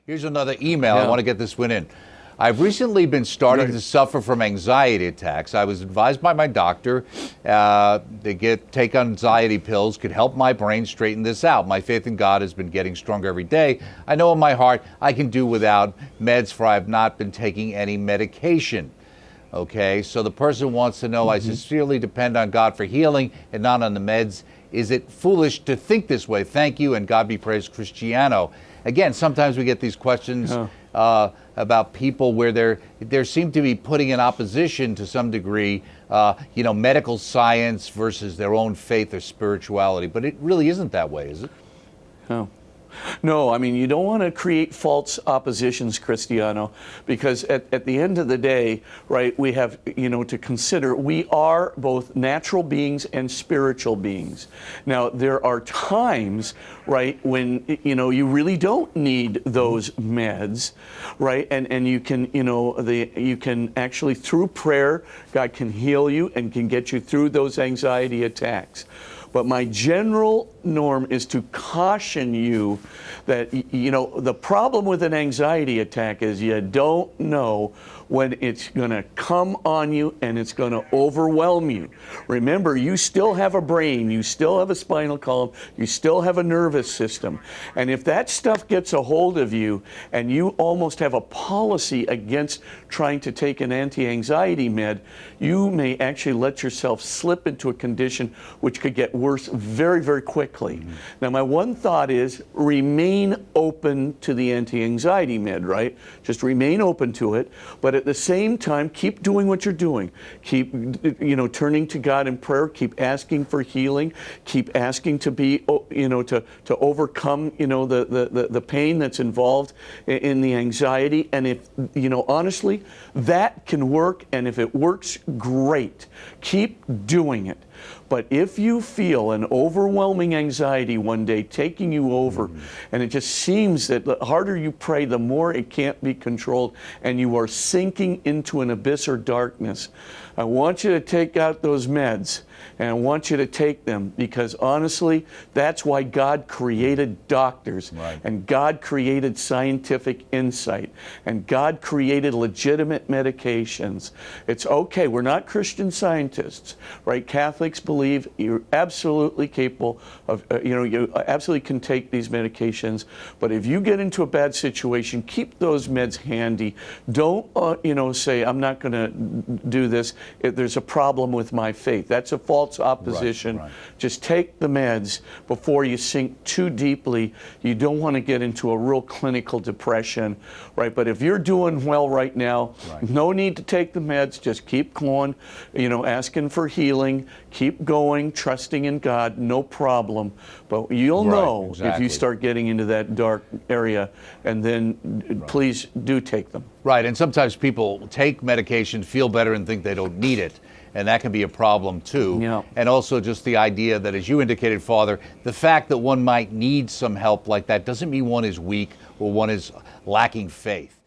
Here's another email. I want to get this one in. I've recently been starting to suffer from anxiety attacks. I was advised by my doctor to take anxiety pills could help my brain straighten this out. My faith in God has been getting stronger every day. I know in my heart I can do without meds, for I have not been taking any medication. Okay, so the person wants to know, I sincerely depend on God for healing and not on the meds. Is it foolish to think this way? Thank you, and God be praised, Cristiano. Again, sometimes we get these questions about people where there seem to be putting in opposition to some degree, medical science versus their own faith or spirituality. But it really isn't that way, is it? No, I mean, you don't want to create false oppositions, Cristiano, because at the end of the day, right, we have, to consider we are both natural beings and spiritual beings. Now, there are times, right, when, you really don't need those meds, right, and you can, you can actually, through prayer, God can heal you and can get you through those anxiety attacks. But my general norm is to caution you that, the problem with an anxiety attack is you don't know when it's going to come on you and it's going to overwhelm you. Remember, you still have a brain, you still have a spinal column, you still have a nervous system. And if that stuff gets a hold of you and you almost have a policy against trying to take an anti-anxiety med, you may actually let yourself slip into a condition which could get worse very, very quickly. Now, my one thought is remain open to the anti-anxiety med, right? Just remain open to it. But at the same time, keep doing what you're doing. Keep, turning to God in prayer. Keep asking for healing. Keep asking to be, to overcome, the pain that's involved in the anxiety. And if, honestly, that can work. And if it works, great. Keep doing it. But if you feel an overwhelming anxiety one day taking you over, and it just seems that the harder you pray, the more it can't be controlled, and you are sinking into an abyss or darkness, I want you to take out those meds, and I want you to take them, because honestly, that's why God created doctors, and God created scientific insight, and God created legitimate medications. It's okay, we're not Christian scientists, right? Catholics believe you're absolutely capable of, you absolutely can take these medications, but if you get into a bad situation, keep those meds handy. Don't, say, I'm not going to do this. There's a problem with my faith. That's a false opposition. Just take the meds before you sink too deeply. You don't want to get into a real clinical depression, right? But if you're doing well right now, no need to take the meds. Just keep going, asking for healing. Keep going, trusting in God, no problem. But you'll know if you start getting into that dark area, and then please do take them. Right, and sometimes people take medication, feel better, and think they don't need it. And that can be a problem too. And also just the idea that, as you indicated, Father, the fact that one might need some help like that doesn't mean one is weak or one is lacking faith.